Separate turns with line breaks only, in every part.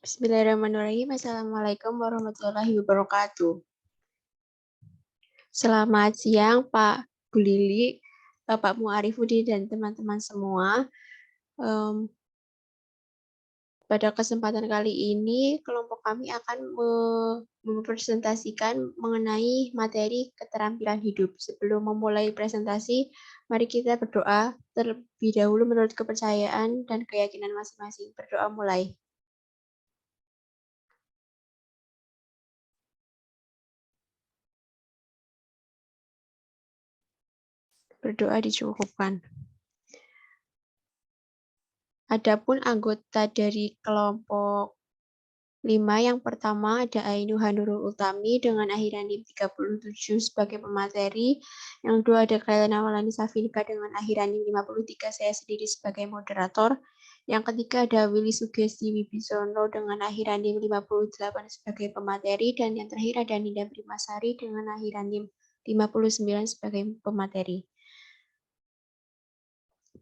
Bismillahirrahmanirrahim. Assalamualaikum warahmatullahi wabarakatuh. Selamat siang, Pak Bu Lili, Bapak Muarifudin, dan teman-teman semua. Pada kesempatan kali ini, kelompok kami akan mempresentasikan mengenai materi keterampilan hidup. Sebelum memulai presentasi, mari kita berdoa terlebih dahulu menurut kepercayaan dan keyakinan masing-masing. Berdoa mulai. Berdoa dicukupkan. Adapun anggota dari kelompok 5 yang pertama ada Ainuha Nurul Utami dengan akhiran NIM 37 sebagai pemateri. Yang kedua ada Kailana Walani Safinika dengan akhiran NIM 53, saya sendiri sebagai moderator. Yang ketiga ada Willy Sugesti Wibisono dengan akhiran NIM 58 sebagai pemateri. Dan yang terakhir ada Ninda Primasari dengan akhiran NIM 59 sebagai pemateri.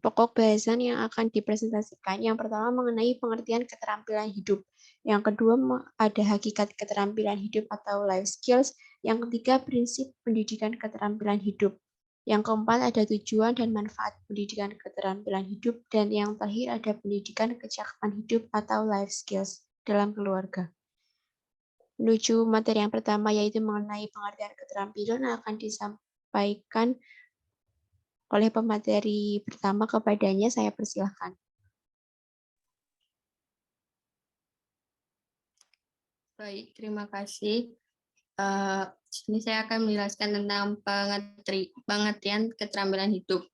Pokok bahasan yang akan dipresentasikan yang pertama mengenai pengertian keterampilan hidup. Yang kedua ada hakikat keterampilan hidup atau life skills. Yang ketiga prinsip pendidikan keterampilan hidup. Yang keempat ada tujuan dan manfaat pendidikan keterampilan hidup. Dan yang terakhir ada pendidikan kecakapan hidup atau life skills dalam keluarga. Menuju materi yang pertama yaitu mengenai pengertian keterampilan akan disampaikan oleh pemateri pertama, kepadanya saya persilahkan.
Baik, terima kasih. Sini saya akan menjelaskan tentang pengertian keterampilan hidup.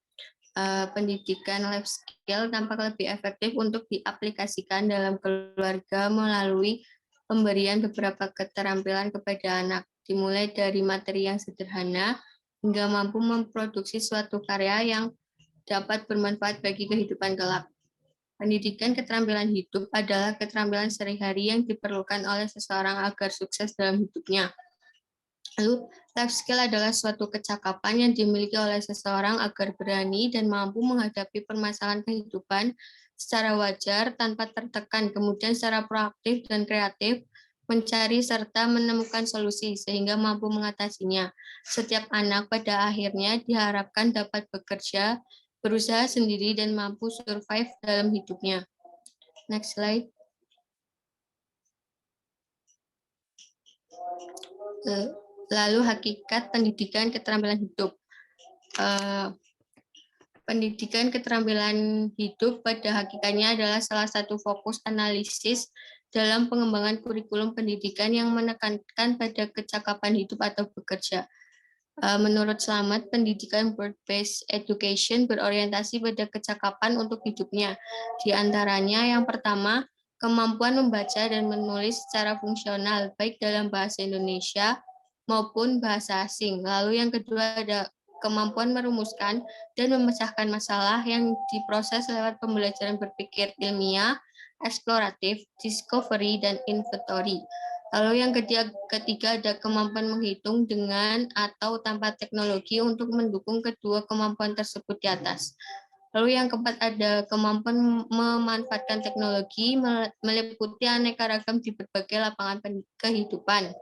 Pendidikan life skill tampak lebih efektif untuk diaplikasikan dalam keluarga melalui pemberian beberapa keterampilan kepada anak, dimulai dari materi yang sederhana hingga mampu memproduksi suatu karya yang dapat bermanfaat bagi kehidupan kelak. Pendidikan keterampilan hidup adalah keterampilan sehari-hari yang diperlukan oleh seseorang agar sukses dalam hidupnya. Lalu, life skill adalah suatu kecakapan yang dimiliki oleh seseorang agar berani dan mampu menghadapi permasalahan kehidupan secara wajar tanpa tertekan, kemudian secara proaktif dan kreatif mencari serta menemukan solusi sehingga mampu mengatasinya. Setiap anak pada akhirnya diharapkan dapat bekerja, berusaha sendiri dan mampu survive dalam hidupnya. Next slide. Lalu hakikat pendidikan keterampilan hidup. Pendidikan keterampilan hidup pada hakikatnya adalah salah satu fokus analisis dalam pengembangan kurikulum pendidikan yang menekankan pada kecakapan hidup atau bekerja. Menurut Slamet, pendidikan work-based education berorientasi pada kecakapan untuk hidupnya. Di antaranya yang pertama, kemampuan membaca dan menulis secara fungsional, baik dalam bahasa Indonesia maupun bahasa asing. Lalu yang kedua ada kemampuan merumuskan dan memecahkan masalah yang diproses lewat pembelajaran berpikir ilmiah, eksploratif, discovery, dan inventory. Lalu yang ketiga ada kemampuan menghitung dengan atau tanpa teknologi untuk mendukung kedua kemampuan tersebut di atas. Lalu yang keempat ada kemampuan memanfaatkan teknologi meliputi aneka ragam di berbagai lapangan kehidupan.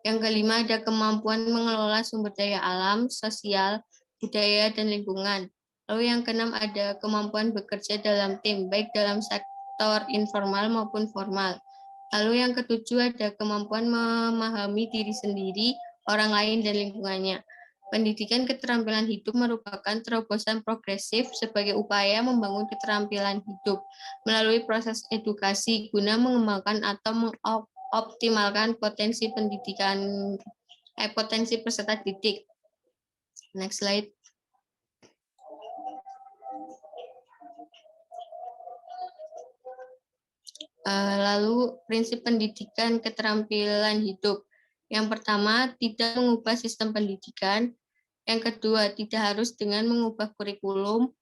Yang kelima ada kemampuan mengelola sumber daya alam, sosial, budaya, dan lingkungan. Lalu yang keenam ada kemampuan bekerja dalam tim, baik dalam sektor informal maupun formal. Lalu yang ketujuh ada kemampuan memahami diri sendiri, orang lain, dan lingkungannya. Pendidikan keterampilan hidup merupakan terobosan progresif sebagai upaya membangun keterampilan hidup melalui proses edukasi guna mengembangkan atau mengoptimalkan potensi potensi peserta didik. Next slide. Lalu prinsip pendidikan keterampilan hidup. Yang pertama, tidak mengubah sistem pendidikan. Yang kedua, tidak harus dengan mengubah kurikulum,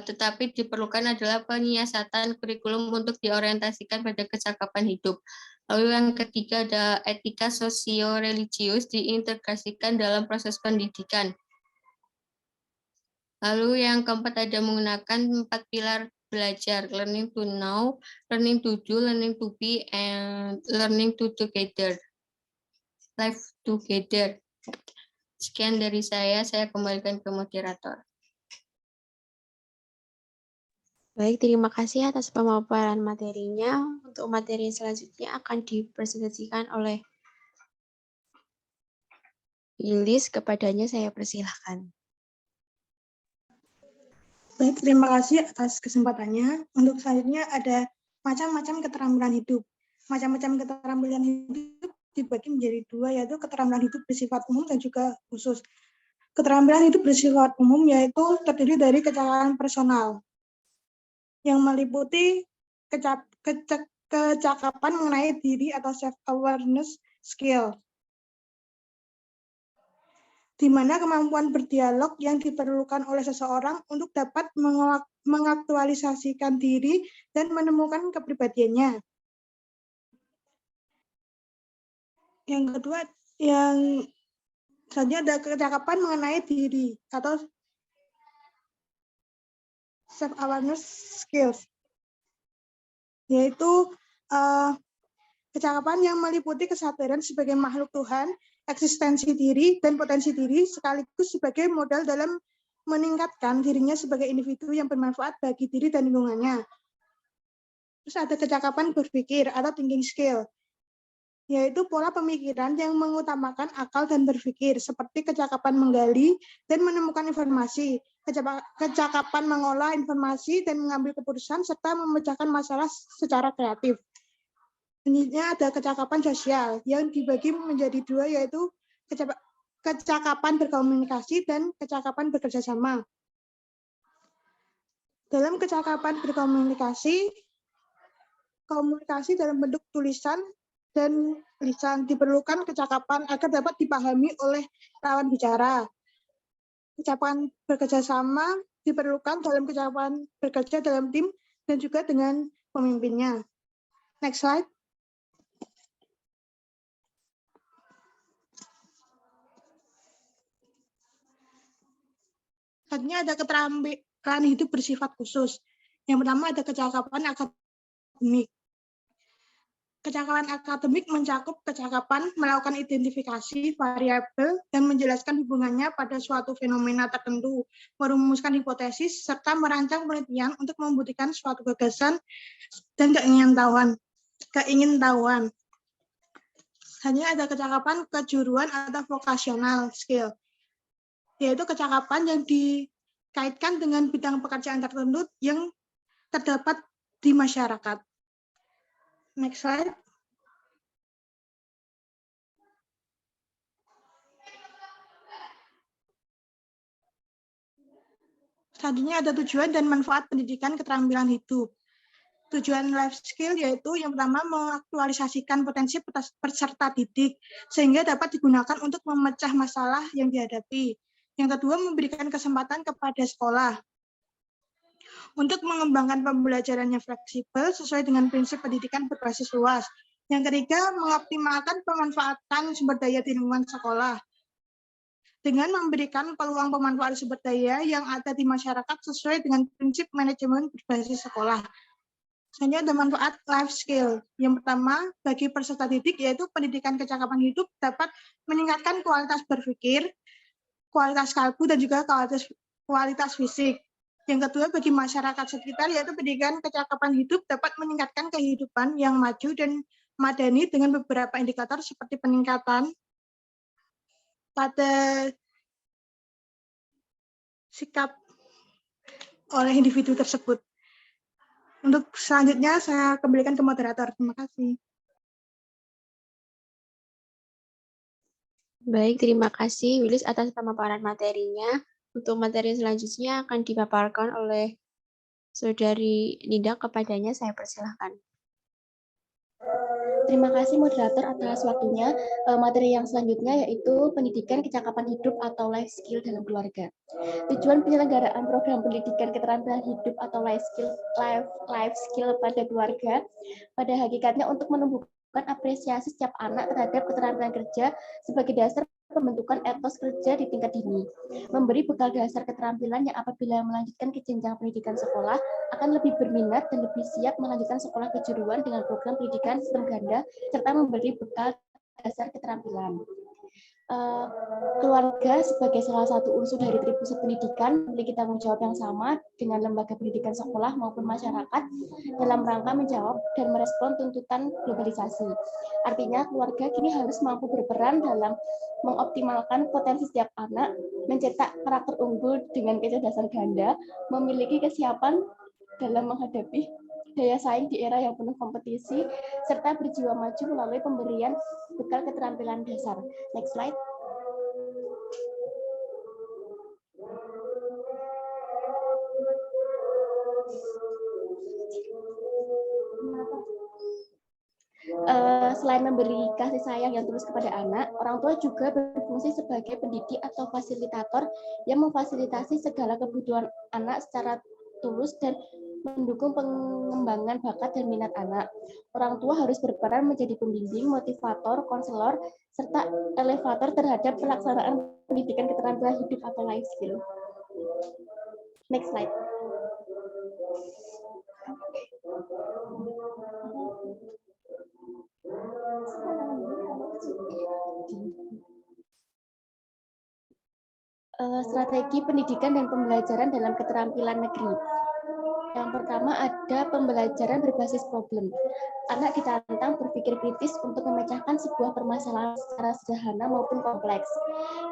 tetapi diperlukan adalah penyiasatan kurikulum untuk diorientasikan pada kecakapan hidup. Lalu yang ketiga ada etika sosio-religius diintegrasikan dalam proses pendidikan. Lalu yang keempat ada menggunakan 4 pilar belajar, learning to know, learning to do, learning to be, and learning to together. Life together. Sekian dari saya kembalikan ke moderator.
Baik, terima kasih atas pemaparan materinya. Untuk materi selanjutnya akan dipresentasikan oleh Ilis, kepadanya saya persilahkan.
Baik, terima kasih atas kesempatannya. Untuk selanjutnya ada macam-macam keterampilan hidup. Macam-macam keterampilan hidup dibagi menjadi dua, yaitu keterampilan hidup bersifat umum dan juga khusus. Keterampilan hidup bersifat umum yaitu terdiri dari kecakapan personal yang meliputi kecakapan mengenai diri atau self-awareness skill, di mana kemampuan berdialog yang diperlukan oleh seseorang untuk dapat mengaktualisasikan diri dan menemukan kepribadiannya. Yang kedua, yang selanjutnya ada kecakapan mengenai diri atau self-awareness skills, yaitu kecakapan yang meliputi kesadaran sebagai makhluk Tuhan, eksistensi diri, dan potensi diri, sekaligus sebagai modal dalam meningkatkan dirinya sebagai individu yang bermanfaat bagi diri dan lingkungannya. Terus ada kecakapan berpikir atau thinking skill, yaitu pola pemikiran yang mengutamakan akal dan berpikir, seperti kecakapan menggali dan menemukan informasi, kecakapan mengolah informasi dan mengambil keputusan, serta memecahkan masalah secara kreatif. Selanjutnya ada kecakapan sosial yang dibagi menjadi dua, yaitu kecakapan berkomunikasi dan kecakapan bekerja sama. Dalam kecakapan berkomunikasi, komunikasi dalam bentuk tulisan dan lisan diperlukan kecakapan agar dapat dipahami oleh lawan bicara. Kecakapan bekerja sama diperlukan dalam kecakapan bekerja dalam tim dan juga dengan pemimpinnya. Next slide. Selanjutnya ada keterampilan hidup bersifat khusus. Yang pertama ada kecakapan akademik. Kecakapan akademik mencakup kecakapan melakukan identifikasi variabel dan menjelaskan hubungannya pada suatu fenomena tertentu, merumuskan hipotesis, serta merancang penelitian untuk membuktikan suatu gagasan dan keingintahuan. Hanya ada kecakapan kejuruan atau vocational skill, yaitu kecakapan yang dikaitkan dengan bidang pekerjaan tertentu yang terdapat di masyarakat. Next slide. Selanjutnya ada tujuan dan manfaat pendidikan keterampilan hidup. Tujuan life skill yaitu yang pertama mengaktualisasikan potensi peserta didik sehingga dapat digunakan untuk memecah masalah yang dihadapi. Yang kedua, memberikan kesempatan kepada sekolah untuk mengembangkan pembelajarannya fleksibel sesuai dengan prinsip pendidikan berbasis luas. Yang ketiga, mengoptimalkan pemanfaatan sumber daya di lingkungan sekolah dengan memberikan peluang pemanfaatan sumber daya yang ada di masyarakat sesuai dengan prinsip manajemen berbasis sekolah. Selanjutnya ada manfaat life skill. Yang pertama, bagi peserta didik yaitu pendidikan kecakapan hidup dapat meningkatkan kualitas berpikir, kualitas kalbu, dan juga kualitas fisik. Yang kedua, bagi masyarakat sekitar yaitu pendidikan kecakapan hidup dapat meningkatkan kehidupan yang maju dan madani dengan beberapa indikator seperti peningkatan pada sikap oleh individu tersebut. Untuk selanjutnya saya kembalikan ke moderator. Terima kasih.
Baik, terima kasih Wilis atas pemaparan materinya. Untuk materi selanjutnya akan dipaparkan oleh Saudari Ninda, kepadanya saya persilahkan.
Terima kasih moderator atas waktunya. Materi yang selanjutnya yaitu pendidikan kecakapan hidup atau life skill dalam keluarga. Tujuan penyelenggaraan program pendidikan keterampilan hidup atau life skill pada keluarga pada hakikatnya untuk menumbuhkan apresiasi setiap anak terhadap keterampilan kerja sebagai dasar pembentukan etos kerja di tingkat dini, memberi bekal dasar keterampilan yang apabila melanjutkan ke jenjang pendidikan sekolah akan lebih berminat dan lebih siap melanjutkan sekolah kejuruan dengan program pendidikan sistem ganda, serta memberi bekal dasar keterampilan. Keluarga sebagai salah satu unsur dari tribusi pendidikan memiliki tanggung jawab yang sama dengan lembaga pendidikan sekolah maupun masyarakat dalam rangka menjawab dan merespon tuntutan globalisasi. Artinya keluarga kini harus mampu berperan dalam mengoptimalkan potensi setiap anak, mencetak karakter unggul dengan kecerdasan ganda, memiliki kesiapan dalam menghadapi daya saing di era yang penuh kompetisi, serta berjiwa maju melalui pemberian bekal keterampilan dasar. Next slide. Selain memberi kasih sayang yang tulus kepada anak, orang tua juga berfungsi sebagai pendidik atau fasilitator yang memfasilitasi segala kebutuhan anak secara tulus dan mendukung pengembangan bakat dan minat anak. Orang tua harus berperan menjadi pembimbing, motivator, konselor, serta elevator terhadap pelaksanaan pendidikan keterampilan hidup atau life skill. Next slide. Strategi pendidikan dan pembelajaran dalam keterampilan negeri. Yang pertama ada pembelajaran berbasis problem. Anak ditantang berpikir kritis untuk memecahkan sebuah permasalahan secara sederhana maupun kompleks.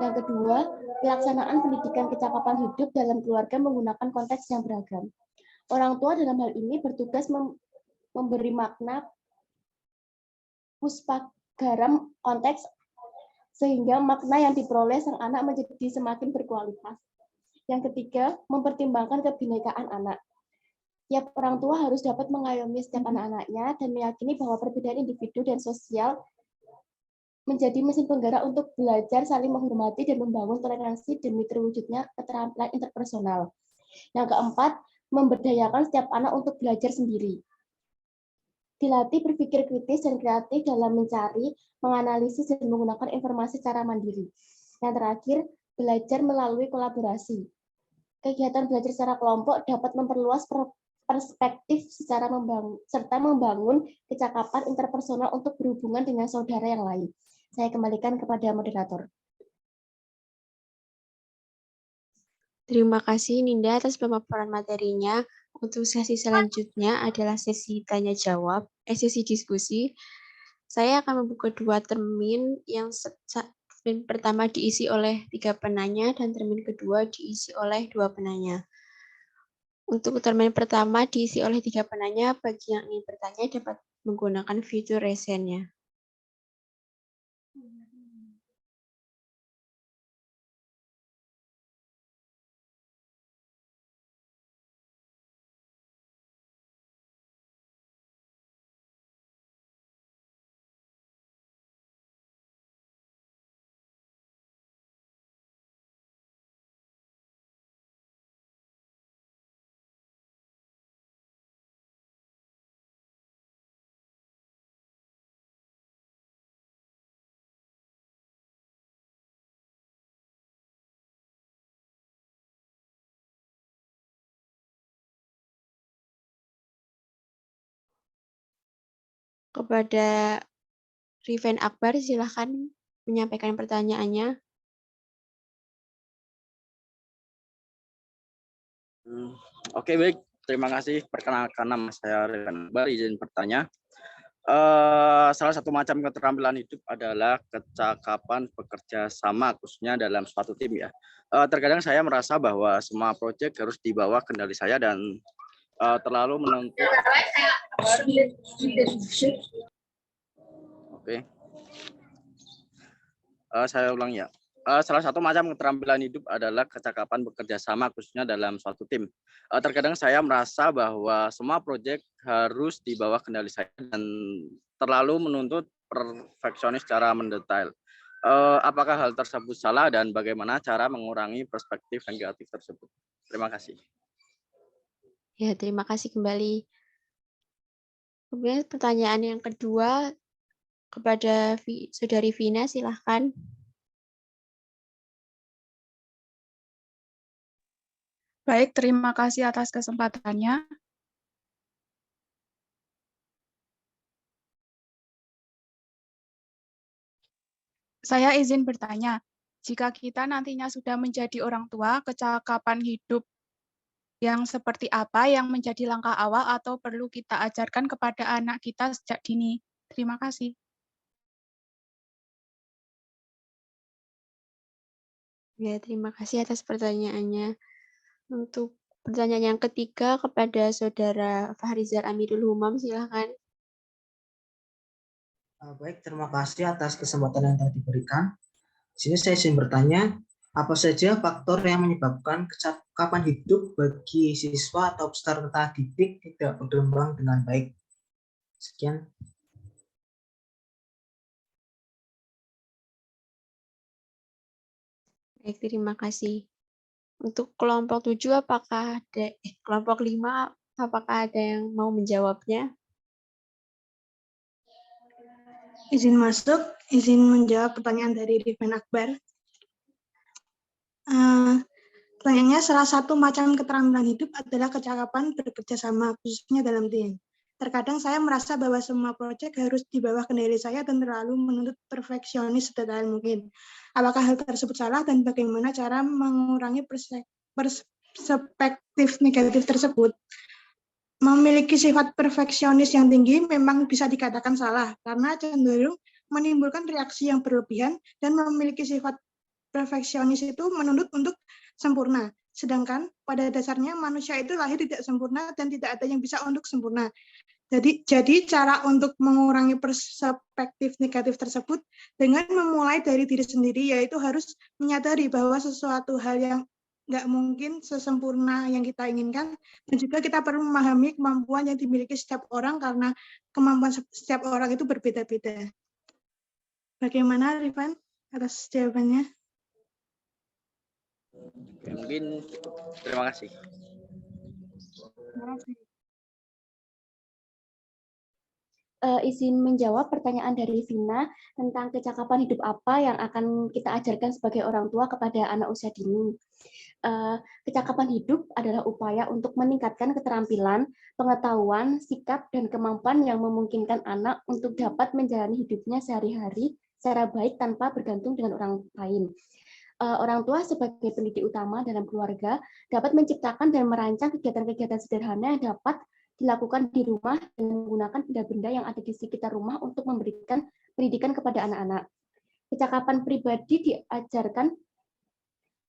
Yang kedua, pelaksanaan pendidikan kecakapan hidup dalam keluarga menggunakan konteks yang beragam. Orang tua dalam hal ini bertugas memberi makna puspagaram konteks sehingga makna yang diperoleh sang anak menjadi semakin berkualitas. Yang ketiga, mempertimbangkan kebinekaan anak. Tiap orang tua harus dapat mengayomi setiap anak-anaknya dan meyakini bahwa perbedaan individu dan sosial menjadi mesin penggerak untuk belajar saling menghormati dan membangun toleransi demi terwujudnya keterampilan interpersonal. Yang keempat, memberdayakan setiap anak untuk belajar sendiri. Dilatih berpikir kritis dan kreatif dalam mencari, menganalisis, dan menggunakan informasi secara mandiri. Yang terakhir, belajar melalui kolaborasi. Kegiatan belajar secara kelompok dapat memperluas perspektif serta membangun kecakapan interpersonal untuk berhubungan dengan saudara yang lain. Saya kembalikan kepada moderator.
Terima kasih Ninda atas pemaparan materinya. Untuk sesi selanjutnya adalah sesi tanya-jawab, sesi diskusi. Saya akan membuka dua termin yang termin pertama diisi oleh 3 penanya dan termin kedua diisi oleh 2 penanya. Untuk termin pertama diisi oleh 3 penanya, bagi yang ingin bertanya dapat menggunakan fitur raise-hand-nya. Kepada Riven Akbar, silahkan menyampaikan pertanyaannya.
Oke, baik. Terima kasih. Perkenalkan nama saya Riven Akbar, izin bertanya. Salah satu macam keterampilan hidup adalah kecakapan bekerja sama, khususnya dalam suatu tim ya. Terkadang saya merasa bahwa semua proyek harus di bawah kendali saya dan terlalu menuntut. Oke. Saya ulang ya. Salah satu macam keterampilan hidup adalah kecakapan bekerja sama, khususnya dalam suatu tim. Terkadang saya merasa bahwa semua proyek harus di bawah kendali saya dan terlalu menuntut perfeksionis secara mendetail. Apakah hal tersebut salah dan bagaimana cara mengurangi perspektif negatif tersebut? Terima kasih.
Ya, terima kasih kembali. Kemudian pertanyaan yang kedua kepada Saudari Vina, silahkan.
Baik, terima kasih atas kesempatannya. Saya izin bertanya, jika kita nantinya sudah menjadi orang tua, kecakapan hidup yang seperti apa yang menjadi langkah awal atau perlu kita ajarkan kepada anak kita sejak dini? Terima kasih.
Ya, terima kasih atas pertanyaannya. Untuk pertanyaan yang ketiga kepada Saudara Fahrizal Amirul Humam, silakan.
Baik, terima kasih atas kesempatan yang telah diberikan. Di sini saya ingin bertanya, apa saja faktor yang menyebabkan kecakapan hidup bagi siswa atau peserta didik tidak berkembang dengan baik? Sekian.
Baik, terima kasih. Untuk kelompok 7, kelompok 5, apakah ada yang mau menjawabnya?
Izin masuk, izin menjawab pertanyaan dari Rifan Akbar. Pertanyaannya, salah satu macam keterampilan hidup adalah kecakapan bekerja sama, khususnya dalam tim. Terkadang saya merasa bahwa semua proyek harus di bawah kendali saya dan terlalu menuntut perfeksionis sedetail mungkin. Apakah hal tersebut salah dan bagaimana cara mengurangi perspektif negatif tersebut? Memiliki sifat perfeksionis yang tinggi memang bisa dikatakan salah karena cenderung menimbulkan reaksi yang berlebihan dan memiliki sifat perfeksionis itu menuntut untuk sempurna. Sedangkan pada dasarnya manusia itu lahir tidak sempurna dan tidak ada yang bisa untuk sempurna. Jadi cara untuk mengurangi perspektif negatif tersebut dengan memulai dari diri sendiri, yaitu harus menyadari bahwa sesuatu hal yang nggak mungkin sesempurna yang kita inginkan, dan juga kita perlu memahami kemampuan yang dimiliki setiap orang karena kemampuan setiap orang itu berbeda-beda. Bagaimana, Rifan, atas jawabannya?
Mungkin terima kasih.
Izin menjawab pertanyaan dari Vina tentang kecakapan hidup apa yang akan kita ajarkan sebagai orang tua kepada anak usia dini. Kecakapan hidup adalah upaya untuk meningkatkan keterampilan, pengetahuan, sikap, dan kemampuan yang memungkinkan anak untuk dapat menjalani hidupnya sehari-hari secara baik tanpa bergantung dengan orang lain. Orang tua sebagai pendidik utama dalam keluarga dapat menciptakan dan merancang kegiatan-kegiatan sederhana yang dapat dilakukan di rumah dengan menggunakan benda-benda yang ada di sekitar rumah untuk memberikan pendidikan kepada anak-anak. Kecakapan pribadi diajarkan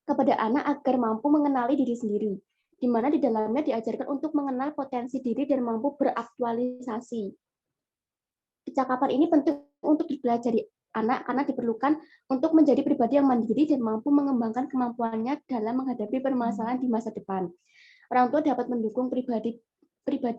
kepada anak agar mampu mengenali diri sendiri, di mana di dalamnya diajarkan untuk mengenal potensi diri dan mampu beraktualisasi. Kecakapan ini penting untuk dipelajari anak karena diperlukan untuk menjadi pribadi yang mandiri dan mampu mengembangkan kemampuannya dalam menghadapi permasalahan di masa depan. Orang tua dapat mendukung pribadi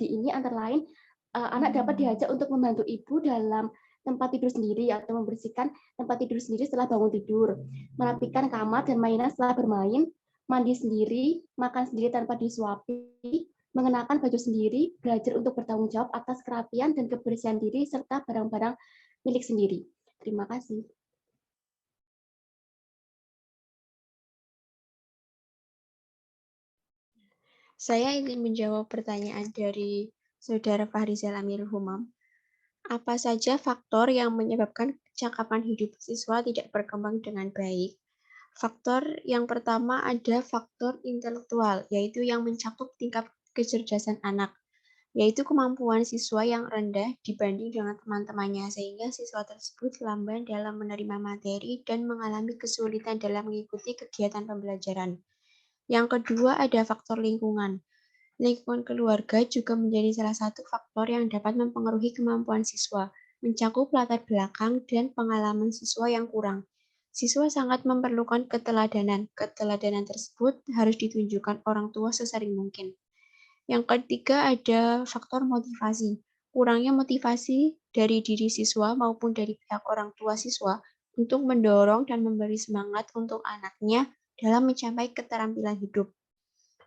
ini antara lain anak dapat diajak untuk membantu ibu dalam tempat tidur sendiri atau membersihkan tempat tidur sendiri setelah bangun tidur, merapikan kamar dan mainan setelah bermain, mandi sendiri, makan sendiri tanpa disuapi, mengenakan baju sendiri, belajar untuk bertanggung jawab atas kerapian dan kebersihan diri serta barang-barang milik sendiri. Terima kasih.
Saya ingin menjawab pertanyaan dari Saudara Fahrizal Amirul Humam. Apa saja faktor yang menyebabkan kecakapan hidup siswa tidak berkembang dengan baik? Faktor yang pertama ada faktor intelektual, yaitu yang mencakup tingkat kecerdasan anak, yaitu kemampuan siswa yang rendah dibanding dengan teman-temannya, sehingga siswa tersebut lamban dalam menerima materi dan mengalami kesulitan dalam mengikuti kegiatan pembelajaran. Yang kedua ada faktor lingkungan. Lingkungan keluarga juga menjadi salah satu faktor yang dapat mempengaruhi kemampuan siswa, mencakup latar belakang dan pengalaman siswa yang kurang. Siswa sangat memerlukan keteladanan. Keteladanan tersebut harus ditunjukkan orang tua sesering mungkin. Yang ketiga ada faktor motivasi. Kurangnya motivasi dari diri siswa maupun dari pihak orang tua siswa untuk mendorong dan memberi semangat untuk anaknya dalam mencapai keterampilan hidup.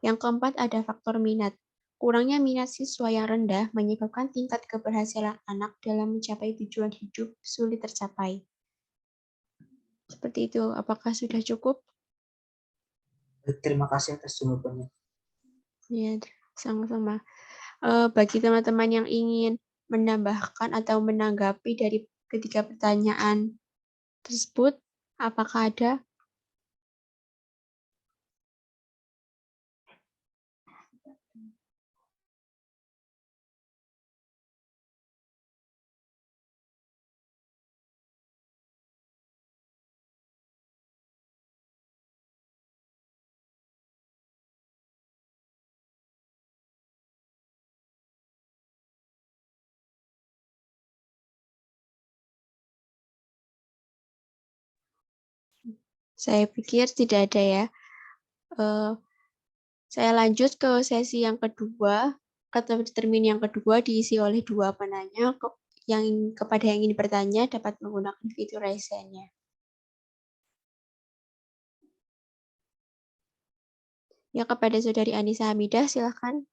Yang keempat ada faktor minat. Kurangnya minat siswa yang rendah menyebabkan tingkat keberhasilan anak dalam mencapai tujuan hidup sulit tercapai. Seperti itu, apakah sudah cukup?
Terima kasih atas jawabannya.
Ya, sama-sama. Bagi teman-teman yang ingin menambahkan atau menanggapi dari ketiga pertanyaan tersebut, apakah ada? Saya pikir tidak ada ya. Saya lanjut ke sesi yang kedua, atau termin yang kedua diisi oleh dua penanya yang kepada yang ingin bertanya dapat menggunakan fitur raise hand-nya. Ya, kepada Saudari Anissa Hamidah, silakan.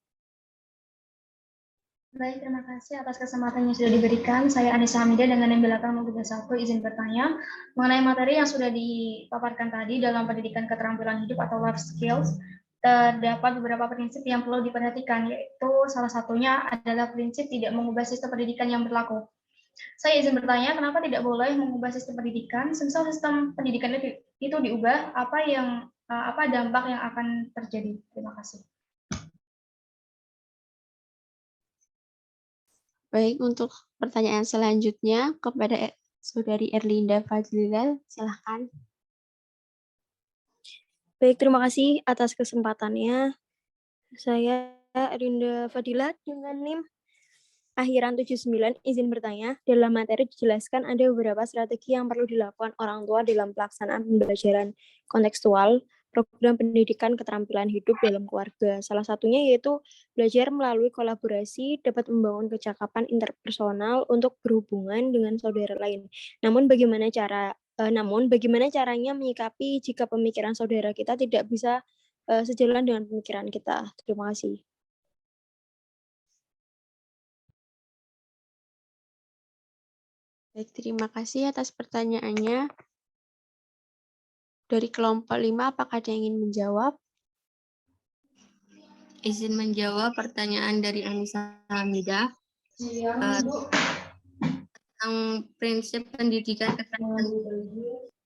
Baik, terima kasih atas kesempatan yang sudah diberikan. Saya Anissa Hamidah dengan NIM 831 izin bertanya mengenai materi yang sudah dipaparkan tadi dalam pendidikan keterampilan hidup atau life skills. Terdapat beberapa prinsip yang perlu diperhatikan, yaitu salah satunya adalah prinsip tidak mengubah sistem pendidikan yang berlaku. Saya izin bertanya, kenapa tidak boleh mengubah sistem pendidikan? Semisal sistem pendidikan itu diubah, apa dampak yang akan terjadi? Terima kasih.
Baik, untuk pertanyaan selanjutnya kepada Saudari Erlinda Fadlila, silakan.
Baik, terima kasih atas kesempatannya. Saya Erlinda Fadila dengan NIM akhiran 79 izin bertanya. Dalam materi dijelaskan ada beberapa strategi yang perlu dilakukan orang tua dalam pelaksanaan pembelajaran kontekstual program pendidikan keterampilan hidup dalam keluarga. Salah satunya yaitu belajar melalui kolaborasi dapat membangun kecakapan interpersonal untuk berhubungan dengan saudara lain. Namun bagaimana caranya menyikapi jika pemikiran saudara kita tidak bisa sejalan dengan pemikiran kita? Terima kasih.
Baik, terima kasih atas pertanyaannya. Dari kelompok 5, apakah ada yang ingin menjawab?
Izin menjawab pertanyaan dari Anissa Hamidah. Tentang prinsip pendidikan keterampilan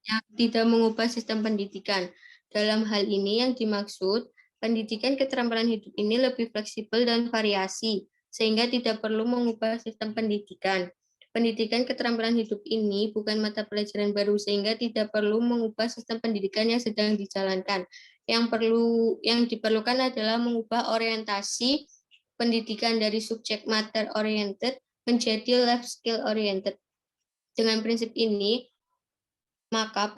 yang tidak mengubah sistem pendidikan. Dalam hal ini yang dimaksud, pendidikan keterampilan hidup ini lebih fleksibel dan variasi, sehingga tidak perlu mengubah sistem pendidikan. Pendidikan keterampilan hidup ini bukan mata pelajaran baru, sehingga tidak perlu mengubah sistem pendidikan yang sedang dijalankan. Yang diperlukan adalah mengubah orientasi pendidikan dari subject matter oriented menjadi life skill oriented. Dengan prinsip ini, maka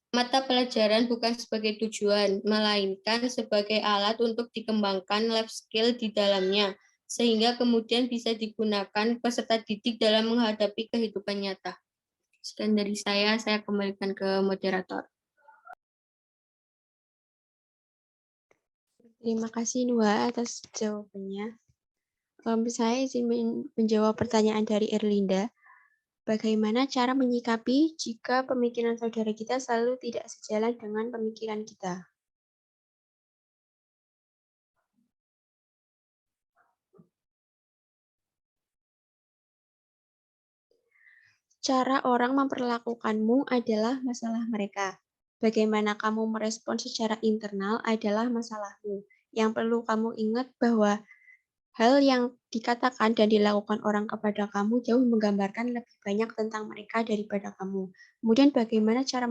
mata pelajaran bukan sebagai tujuan, melainkan sebagai alat untuk dikembangkan life skill di dalamnya, sehingga kemudian bisa digunakan peserta didik dalam menghadapi kehidupan nyata. Sekian dari saya kembalikan ke moderator.
Terima kasih, Nuha, atas jawabannya. Saya izin menjawab pertanyaan dari Erlinda. Bagaimana cara menyikapi jika pemikiran saudara kita selalu tidak sejalan dengan pemikiran kita? Cara orang memperlakukanmu adalah masalah mereka. Bagaimana kamu merespon secara internal adalah masalahmu. Yang perlu kamu ingat bahwa hal yang dikatakan dan dilakukan orang kepada kamu jauh menggambarkan lebih banyak tentang mereka daripada kamu. Kemudian bagaimana cara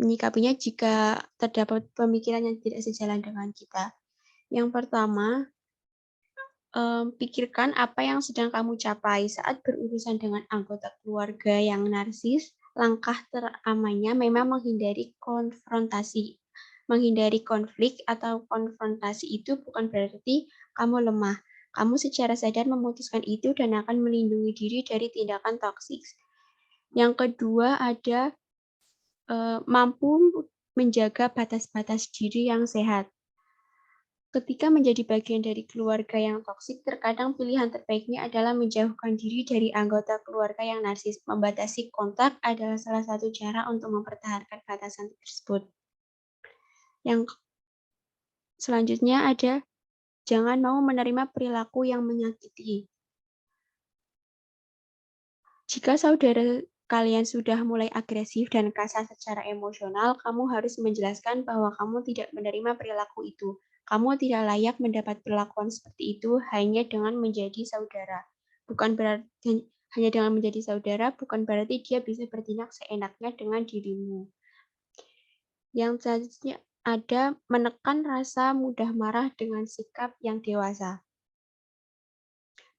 menyikapinya jika terdapat pemikiran yang tidak sejalan dengan kita. Yang pertama, pikirkan apa yang sedang kamu capai saat berurusan dengan anggota keluarga yang narsis. Langkah teramannya memang menghindari konfrontasi. Menghindari konflik atau konfrontasi itu bukan berarti kamu lemah. Kamu secara sadar memutuskan itu dan akan melindungi diri dari tindakan toksik. Yang kedua ada mampu menjaga batas-batas diri yang sehat. Ketika menjadi bagian dari keluarga yang toksik, terkadang pilihan terbaiknya adalah menjauhkan diri dari anggota keluarga yang narsis. Membatasi kontak adalah salah satu cara untuk mempertahankan batasan tersebut. Yang selanjutnya ada, jangan mau menerima perilaku yang menyakiti. Jika saudara kalian sudah mulai agresif dan kasar secara emosional, kamu harus menjelaskan bahwa kamu tidak menerima perilaku itu. Kamu tidak layak mendapat perlakuan seperti itu hanya dengan menjadi saudara. Hanya dengan menjadi saudara bukan berarti dia bisa bertindak seenaknya dengan dirimu. Yang selanjutnya ada menekan rasa mudah marah dengan sikap yang dewasa.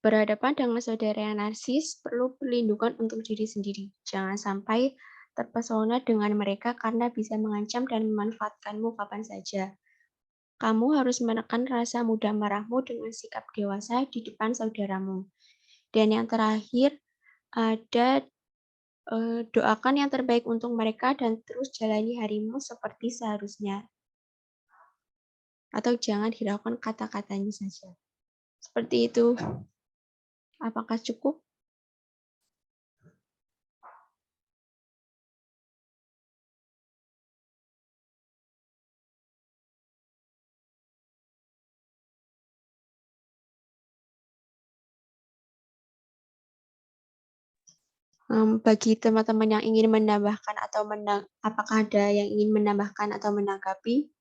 Berhadapan dengan saudara yang narsis perlu perlindungan untuk diri sendiri. Jangan sampai terpesona dengan mereka karena bisa mengancam dan memanfaatkanmu kapan saja. Kamu harus menekan rasa mudah marahmu dengan sikap dewasa di depan saudaramu. Dan yang terakhir, ada doakan yang terbaik untuk mereka dan terus jalani harimu seperti seharusnya. Atau jangan hiraukan kata-katanya saja. Seperti itu. Apakah cukup? Bagi teman-teman yang ingin menambahkan atau apakah ada yang ingin menambahkan atau menanggapi?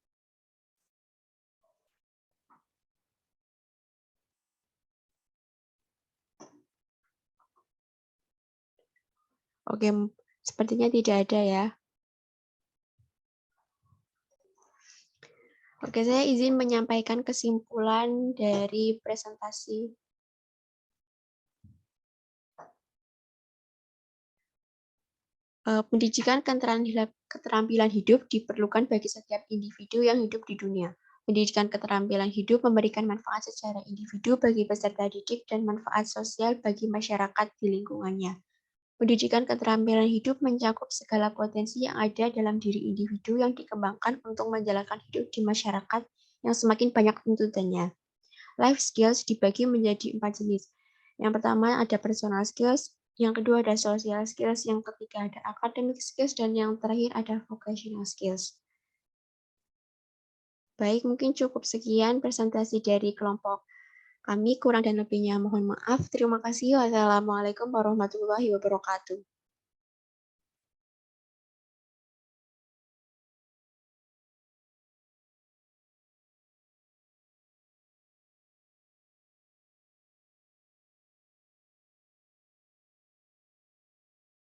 Oke, sepertinya tidak ada ya. Oke, saya izin menyampaikan kesimpulan dari presentasi. Pendidikan keterampilan hidup diperlukan bagi setiap individu yang hidup di dunia. Pendidikan keterampilan hidup memberikan manfaat secara individu bagi peserta didik dan manfaat sosial bagi masyarakat di lingkungannya. Pendidikan keterampilan hidup mencakup segala potensi yang ada dalam diri individu yang dikembangkan untuk menjalankan hidup di masyarakat yang semakin banyak tuntutannya. Life skills dibagi menjadi 4 jenis. Yang pertama ada personal skills, yang kedua ada social skills, yang ketiga ada academic skills, dan yang terakhir ada vocational skills. Baik, mungkin cukup sekian presentasi dari kelompok kami. Kurang dan lebihnya mohon maaf. Terima kasih. Wassalamualaikum warahmatullahi wabarakatuh.